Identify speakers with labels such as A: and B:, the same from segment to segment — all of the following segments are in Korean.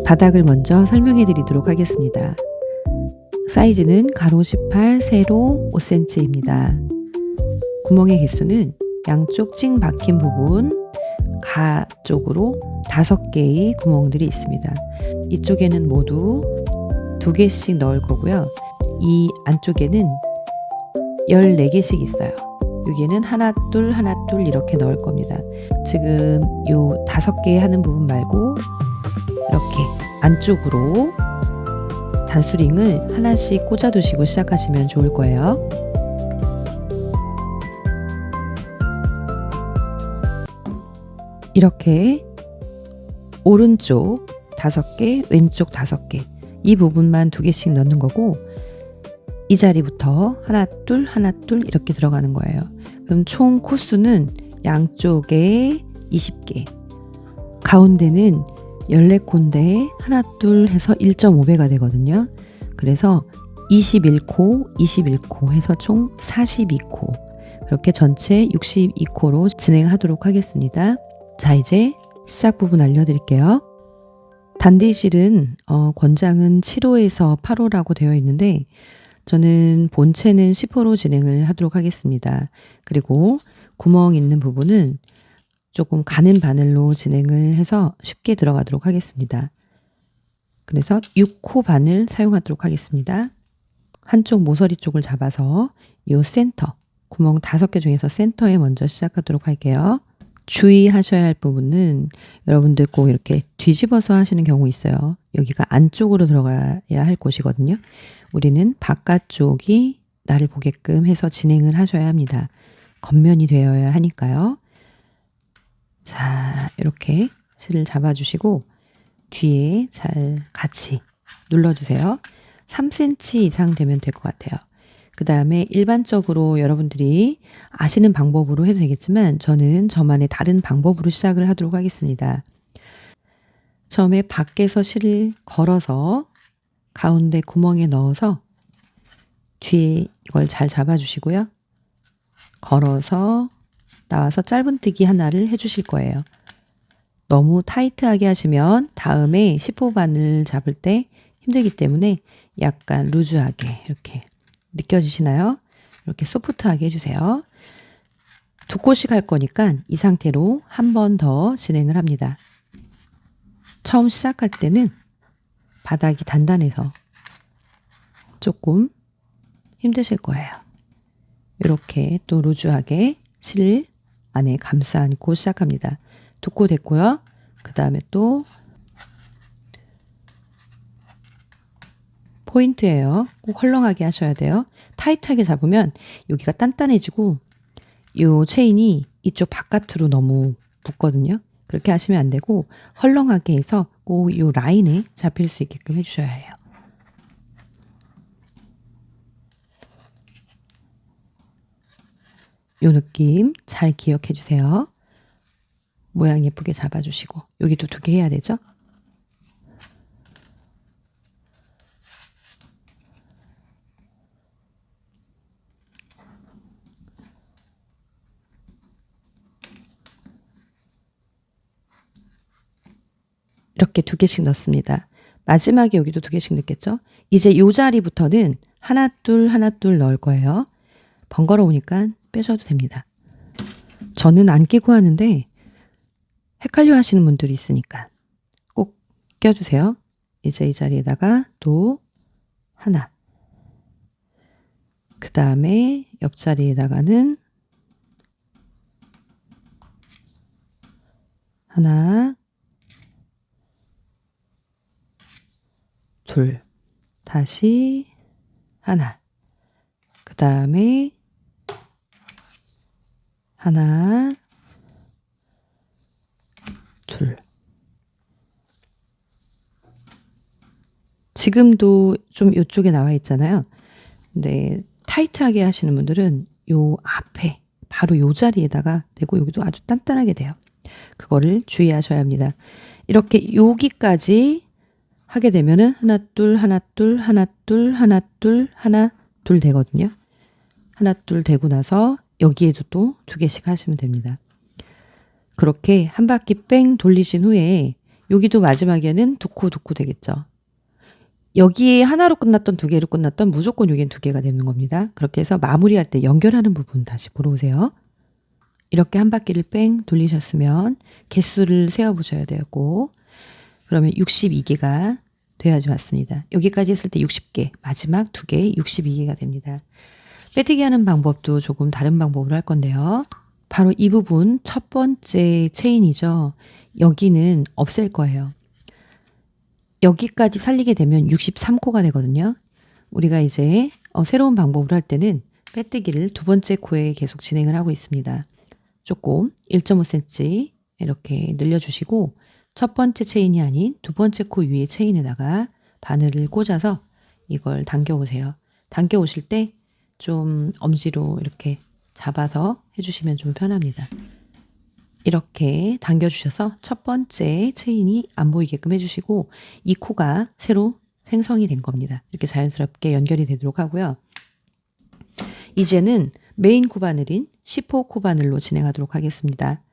A: 바닥을 먼저 설명해 드리도록 하겠습니다. 사이즈는 가로 18, 세로 5cm입니다. 구멍의 개수는 양쪽 찡 박힌 부분 가 쪽으로 5개의 구멍들이 있습니다. 이쪽에는 모두 2개씩 넣을 거고요. 이 안쪽에는 14개씩 있어요. 여기에는 하나 둘 하나 둘 이렇게 넣을 겁니다. 지금 요 5개 하는 부분 말고 이렇게 안쪽으로 단수링을 하나씩 꽂아 두시고 시작하시면 좋을 거예요. 이렇게 오른쪽 5개, 왼쪽 5개 이 부분만 2개씩 넣는 거고 이 자리부터 하나 둘 하나 둘 이렇게 들어가는 거예요. 그럼 총 코수는 양쪽에 20개, 가운데는 14코인데 하나 둘 해서 1.5배가 되거든요. 그래서 21코 해서 총 42코, 그렇게 전체 62코로 진행하도록 하겠습니다. 자, 이제 시작 부분 알려드릴게요. 단디실은 권장은 7호에서 8호라고 되어 있는데 저는 본체는 10호로 진행을 하도록 하겠습니다. 그리고 구멍 있는 부분은 조금 가는 바늘로 진행을 해서 쉽게 들어가도록 하겠습니다. 그래서 6호 바늘 사용하도록 하겠습니다. 한쪽 모서리 쪽을 잡아서 이 센터, 구멍 5개 중에서 센터에 먼저 시작하도록 할게요. 주의하셔야 할 부분은 여러분들 꼭 이렇게 뒤집어서 하시는 경우 있어요. 여기가 안쪽으로 들어가야 할 곳이거든요. 우리는 바깥쪽이 나를 보게끔 해서 진행을 하셔야 합니다. 겉면이 되어야 하니까요. 자, 이렇게 실을 잡아주시고 뒤에 잘 같이 눌러주세요. 3cm 이상 되면 될 것 같아요. 그 다음에 일반적으로 여러분들이 아시는 방법으로 해도 되겠지만 저는 저만의 다른 방법으로 시작을 하도록 하겠습니다. 처음에 밖에서 실을 걸어서 가운데 구멍에 넣어서 뒤에 이걸 잘 잡아주시고요. 걸어서 나와서 짧은뜨기 하나를 해주실 거예요. 너무 타이트하게 하시면 다음에 10호 바늘 잡을 때 힘들기 때문에 약간 루즈하게 이렇게 느껴지시나요? 이렇게 소프트하게 해주세요. 2코씩 할 거니까 이 상태로 한 번 더 진행을 합니다. 처음 시작할 때는 바닥이 단단해서 조금 힘드실 거예요. 이렇게 또 루즈하게 실 안에 감싸 안고 시작합니다. 2코 됐고요. 그 다음에 또 포인트예요. 꼭 헐렁하게 하셔야 돼요. 타이트하게 잡으면 여기가 단단해지고 이 체인이 이쪽 바깥으로 너무 붙거든요. 그렇게 하시면 안 되고 헐렁하게 해서 꼭 이 라인에 잡힐 수 있게끔 해주셔야 해요. 이 느낌 잘 기억해 주세요. 모양 예쁘게 잡아주시고 여기도 2개 해야 되죠? 이렇게 2개씩 넣습니다. 마지막에 여기도 2개씩 넣겠죠? 이제 이 자리부터는 하나 둘 하나 둘 넣을 거예요. 번거로우니까 빼셔도 됩니다. 저는 안 끼고 하는데 헷갈려 하시는 분들이 있으니까 꼭 껴주세요. 이제 이 자리에다가 또 하나, 그 다음에 옆자리에다가는 하나, 둘, 다시 하나, 그 다음에 하나, 둘. 지금도 좀 이쪽에 나와 있잖아요. 근데 타이트하게 하시는 분들은 요 앞에 바로 요 자리에다가 대고 여기도 아주 단단하게 돼요. 그거를 주의하셔야 합니다. 이렇게 여기까지 하게 되면은 하나 둘 하나 둘 하나 둘 하나 둘 하나 둘 되거든요. 하나 둘 되고 나서 여기에도 또 2개씩 하시면 됩니다. 그렇게 한 바퀴 뺑 돌리신 후에 여기도 마지막에는 두 코 되겠죠. 여기에 하나로 끝났던 두 개로 끝났던 무조건 여기엔 두 개가 되는 겁니다. 그렇게 해서 마무리할 때 연결하는 부분 다시 보러 오세요. 이렇게 한 바퀴를 뺑 돌리셨으면 개수를 세어보셔야 되고, 그러면 62개가 돼야지 맞습니다. 여기까지 했을 때 60개, 마지막 두 개 62개가 됩니다. 빼뜨기 하는 방법도 조금 다른 방법으로 할 건데요. 바로 이 부분 첫 번째 체인이죠. 여기는 없앨 거예요. 여기까지 살리게 되면 63코가 되거든요. 우리가 이제 새로운 방법으로 할 때는 빼뜨기를 두 번째 코에 계속 진행을 하고 있습니다. 조금 1.5cm 이렇게 늘려주시고 첫 번째 체인이 아닌 두 번째 코 위에 체인에다가 바늘을 꽂아서 이걸 당겨 오세요. 당겨 오실 때 좀 엄지로 이렇게 잡아서 해주시면 좀 편합니다. 이렇게 당겨주셔서 첫 번째 체인이 안 보이게끔 해주시고 이 코가 새로 생성이 된 겁니다. 이렇게 자연스럽게 연결이 되도록 하고요. 이제는 메인 코바늘인 10호 코바늘로 진행하도록 하겠습니다.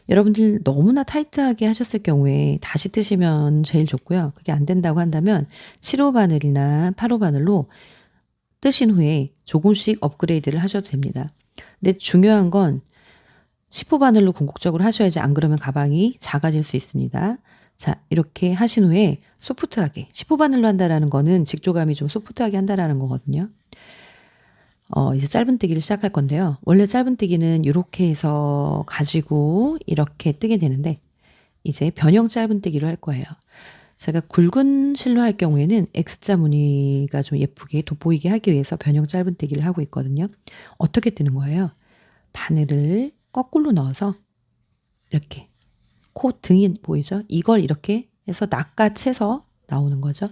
A: 여러분들 너무나 타이트하게 하셨을 경우에 다시 뜨시면 제일 좋고요. 그게 안 된다고 한다면 7호 바늘이나 8호 바늘로 뜨신 후에 조금씩 업그레이드를 하셔도 됩니다. 근데 중요한 건 10호 바늘로 궁극적으로 하셔야지, 안 그러면 가방이 작아질 수 있습니다. 자, 이렇게 하신 후에 소프트하게 10호 바늘로 한다라는 거는 직조감이 좀 소프트하게 한다라는 거거든요. 이제 짧은뜨기를 시작할 건데요. 원래 짧은뜨기는 이렇게 해서 가지고 이렇게 뜨게 되는데 이제 변형 짧은뜨기로 할 거예요. 제가 굵은 실로 할 경우에는 X자 무늬가 좀 예쁘게 돋보이게 하기 위해서 변형 짧은뜨기를 하고 있거든요. 어떻게 뜨는 거예요? 바늘을 거꾸로 넣어서 이렇게 코 등이 보이죠? 이걸 이렇게 해서 낚아채서 나오는 거죠.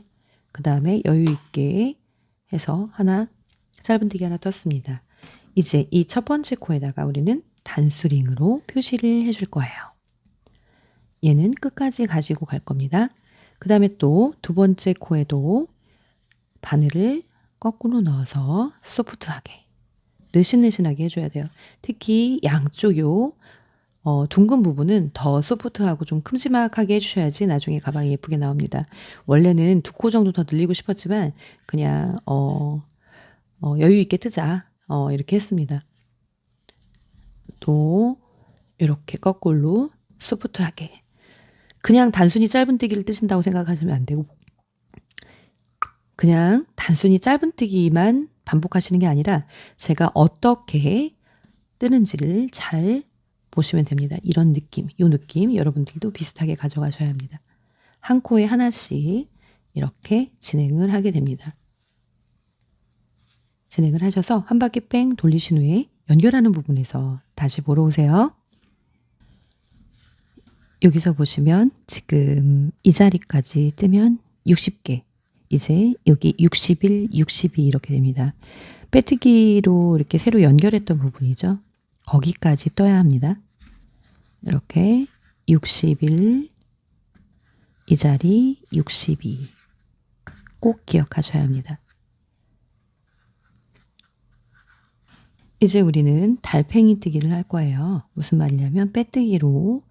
A: 그 다음에 여유 있게 해서 하나 짧은뜨기 하나 떴습니다. 이제 이 첫 번째 코에다가 우리는 단수링으로 표시를 해줄 거예요. 얘는 끝까지 가지고 갈 겁니다. 그 다음에 또 두 번째 코에도 바늘을 거꾸로 넣어서 소프트하게 느슨느슨하게 해줘야 돼요. 특히 양쪽 요 둥근 부분은 더 소프트하고 좀 큼지막하게 해주셔야지 나중에 가방이 예쁘게 나옵니다. 원래는 두 코 정도 더 늘리고 싶었지만 그냥 여유 있게 뜨자 이렇게 했습니다. 또 이렇게 거꾸로 소프트하게, 그냥 단순히 짧은뜨기를 뜨신다고 생각하시면 안 되고 그냥 단순히 짧은뜨기만 반복하시는 게 아니라 제가 어떻게 뜨는지를 잘 보시면 됩니다. 이런 느낌, 이 느낌 여러분들도 비슷하게 가져가셔야 합니다. 한 코에 하나씩 이렇게 진행을 하게 됩니다. 진행을 하셔서 한 바퀴 뺑 돌리신 후에 연결하는 부분에서 다시 보러 오세요. 여기서 보시면 지금 이 자리까지 뜨면 60개, 이제 여기 61, 62 이렇게 됩니다. 빼뜨기로 이렇게 새로 연결했던 부분이죠. 거기까지 떠야 합니다. 이렇게 61, 이 자리 62 꼭 기억하셔야 합니다. 이제 우리는 달팽이 뜨기를 할 거예요. 무슨 말이냐면 빼뜨기로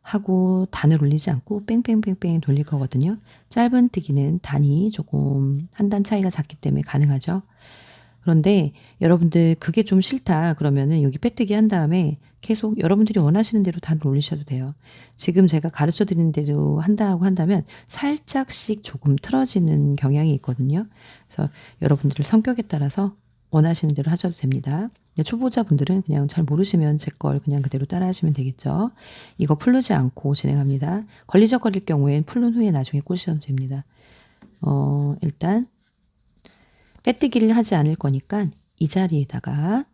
A: 하고 단을 올리지 않고 뺑뺑뺑뺑 돌릴 거거든요. 짧은뜨기는 단이 조금 한 단 차이가 작기 때문에 가능하죠. 그런데 여러분들 그게 좀 싫다 그러면은 여기 빼뜨기 한 다음에 계속 여러분들이 원하시는 대로 단을 올리셔도 돼요. 지금 제가 가르쳐 드리는 대로 한다고 한다면 살짝씩 조금 틀어지는 경향이 있거든요. 그래서 여러분들의 성격에 따라서 원하시는 대로 하셔도 됩니다. 초보자분들은 그냥 잘 모르시면 제 걸 그냥 그대로 따라 하시면 되겠죠. 이거 풀르지 않고 진행합니다. 걸리적거릴 경우엔 풀른 후에 나중에 꽂으셔도 됩니다. 일단 빼뜨기를 하지 않을 거니까 이 자리에다가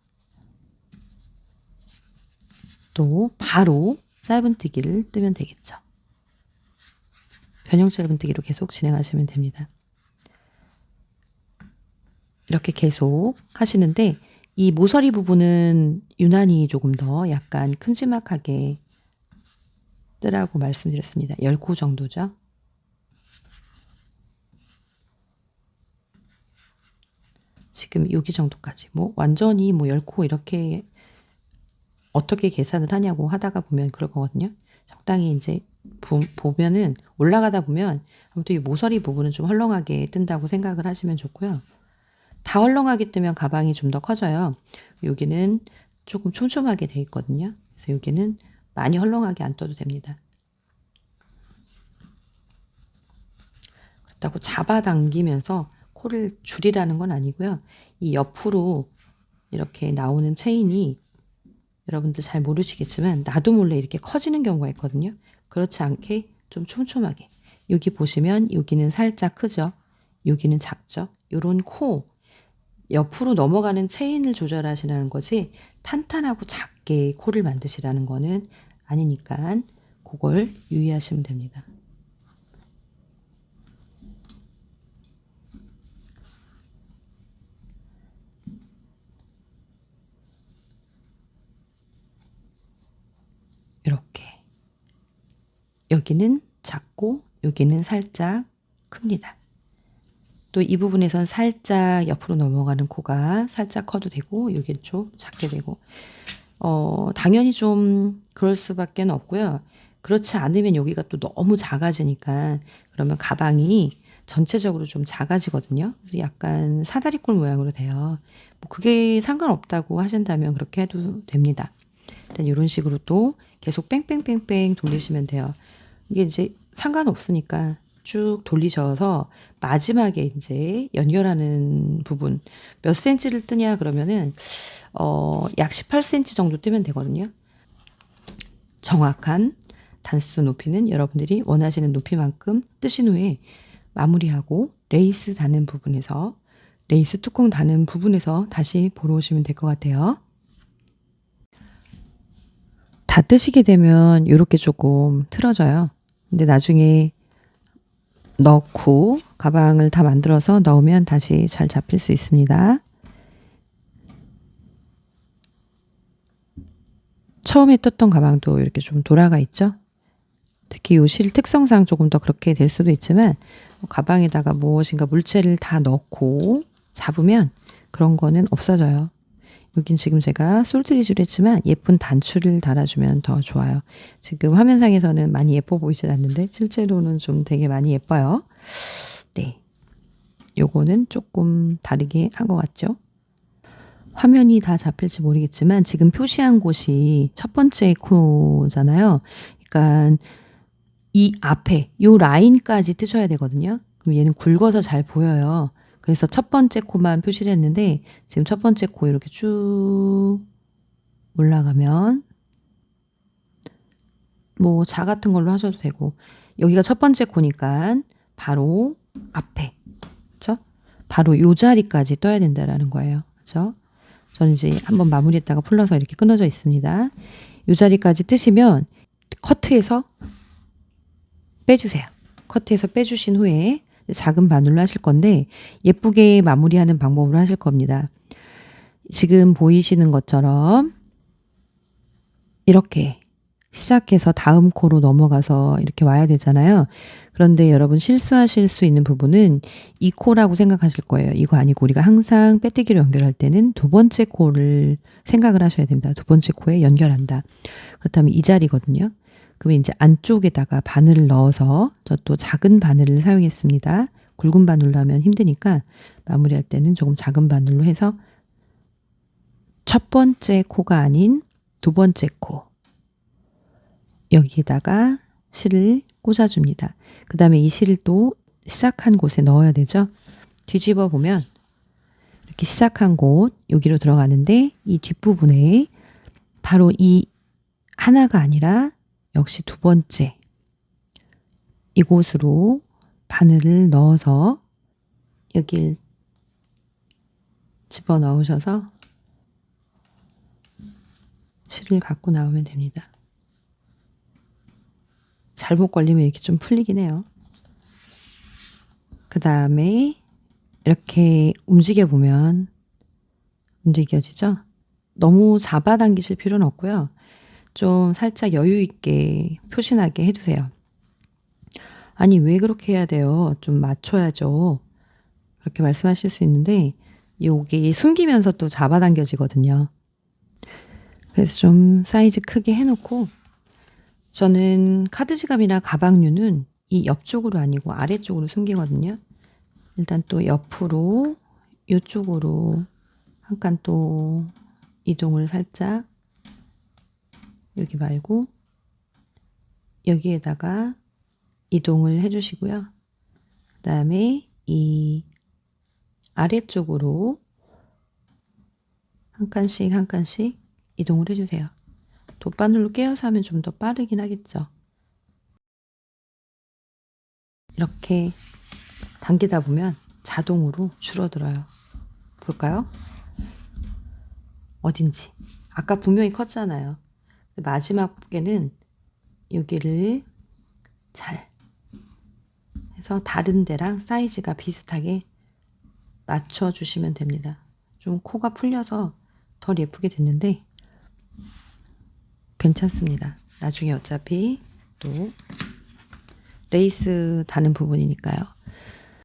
A: 또 바로 짧은뜨기를 뜨면 되겠죠. 변형 짧은뜨기로 계속 진행하시면 됩니다. 이렇게 계속 하시는데 이 모서리 부분은 유난히 조금 더 약간 큼지막하게 뜨라고 말씀드렸습니다. 10코 정도죠. 지금 여기 정도까지 뭐 완전히 뭐 10코 이렇게 어떻게 계산을 하냐고 하다가 보면 그럴 거거든요. 적당히 이제 보면은 올라가다 보면 아무튼 이 모서리 부분은 좀 헐렁하게 뜬다고 생각을 하시면 좋고요. 다 헐렁하게 뜨면 가방이 좀 더 커져요. 여기는 조금 촘촘하게 돼 있거든요. 그래서 여기는 많이 헐렁하게 안 떠도 됩니다. 그렇다고 잡아당기면서 코를 줄이라는 건 아니고요. 이 옆으로 이렇게 나오는 체인이 여러분들 잘 모르시겠지만 나도 몰래 이렇게 커지는 경우가 있거든요. 그렇지 않게 좀 촘촘하게. 여기 보시면 여기는 살짝 크죠. 여기는 작죠. 요런 코 옆으로 넘어가는 체인을 조절하시라는 거지 탄탄하고 작게 코를 만드시라는 거는 아니니까 그걸 유의하시면 됩니다. 이렇게 여기는 작고 여기는 살짝 큽니다. 또 이 부분에선 살짝 옆으로 넘어가는 코가 살짝 커도 되고 여기 좀 작게 되고 당연히 좀 그럴 수밖에 없고요. 그렇지 않으면 여기가 또 너무 작아지니까 그러면 가방이 전체적으로 좀 작아지거든요. 약간 사다리꼴 모양으로 돼요. 뭐 그게 상관없다고 하신다면 그렇게 해도 됩니다. 일단 이런 식으로 또 계속 뺑뺑뺑뺑 돌리시면 돼요. 이게 이제 상관없으니까 쭉 돌리셔서 마지막에 이제 연결하는 부분 몇 센치를 뜨냐 그러면은 약 18cm 정도 뜨면 되거든요. 정확한 단수 높이는 여러분들이 원하시는 높이만큼 뜨신 후에 마무리하고 레이스 다는 부분에서 레이스 뚜껑 다는 부분에서 다시 보러 오시면 될 것 같아요. 다 뜨시게 되면 이렇게 조금 틀어져요. 근데 나중에 넣고 가방을 다 만들어서 넣으면 다시 잘 잡힐 수 있습니다. 처음에 떴던 가방도 이렇게 좀 돌아가 있죠. 특히 요 실 특성상 조금 더 그렇게 될 수도 있지만 가방에다가 무엇인가 물체를 다 넣고 잡으면 그런 거는 없어져요. 여긴 지금 제가 솔트리즈를 했지만 예쁜 단추를 달아주면 더 좋아요. 지금 화면상에서는 많이 예뻐 보이진 않는데 실제로는 좀 되게 많이 예뻐요. 네, 요거는 조금 다르게 한 것 같죠? 화면이 다 잡힐지 모르겠지만 지금 표시한 곳이 첫 번째 코잖아요. 그러니까 이 앞에 요 라인까지 뜨셔야 되거든요. 그럼 얘는 굵어서 잘 보여요. 그래서 첫 번째 코만 표시를 했는데 지금 첫 번째 코 이렇게 쭉 올라가면 뭐 자 같은 걸로 하셔도 되고 여기가 첫 번째 코니까 바로 앞에 그렇죠? 바로 요 자리까지 떠야 된다라는 거예요. 그렇죠? 저는 이제 한번 마무리했다가 풀러서 이렇게 끊어져 있습니다. 요 자리까지 뜨시면 커트해서 빼주세요. 커트해서 빼주신 후에 작은 바늘로 하실 건데 예쁘게 마무리하는 방법으로 하실 겁니다. 지금 보이시는 것처럼 이렇게 시작해서 다음 코로 넘어가서 이렇게 와야 되잖아요. 그런데 여러분 실수하실 수 있는 부분은 이 코라고 생각하실 거예요. 이거 아니고 우리가 항상 빼뜨기로 연결할 때는 두 번째 코를 생각을 하셔야 됩니다. 두 번째 코에 연결한다. 그렇다면 이 자리거든요. 그러면 이제 안쪽에다가 바늘을 넣어서 저 또 작은 바늘을 사용했습니다. 굵은 바늘로 하면 힘드니까 마무리할 때는 조금 작은 바늘로 해서 첫 번째 코가 아닌 두 번째 코 여기에다가 실을 꽂아줍니다. 그 다음에 이 실을 또 시작한 곳에 넣어야 되죠. 뒤집어 보면 이렇게 시작한 곳 여기로 들어가는데 이 뒷부분에 바로 이 하나가 아니라 역시 두 번째 이곳으로 바늘을 넣어서 여길 집어넣으셔서 실을 갖고 나오면 됩니다. 잘못 걸리면 이렇게 좀 풀리긴 해요. 그 다음에 이렇게 움직여 보면 움직여지죠? 너무 잡아당기실 필요는 없고요. 좀 살짝 여유 있게 표시나게 해주세요. 아니 왜 그렇게 해야 돼요? 좀 맞춰야죠. 그렇게 말씀하실 수 있는데 여기 숨기면서 또 잡아당겨지거든요. 그래서 좀 사이즈 크게 해놓고 저는 카드 지갑이나 가방류는 이 옆쪽으로 아니고 아래쪽으로 숨기거든요. 일단 또 옆으로 이쪽으로 한 칸 또 이동을 살짝 여기 말고 여기에다가 이동을 해주시고요. 그 다음에 이 아래쪽으로 한 칸씩 한 칸씩 이동을 해주세요. 돗바늘로 깨어서 하면 좀 더 빠르긴 하겠죠. 이렇게 당기다 보면 자동으로 줄어들어요. 볼까요? 어딘지. 아까 분명히 컸잖아요. 마지막에는 여기를 잘 해서 다른 데랑 사이즈가 비슷하게 맞춰주시면 됩니다. 좀 코가 풀려서 덜 예쁘게 됐는데 괜찮습니다. 나중에 어차피 또 레이스 다는 부분이니까요.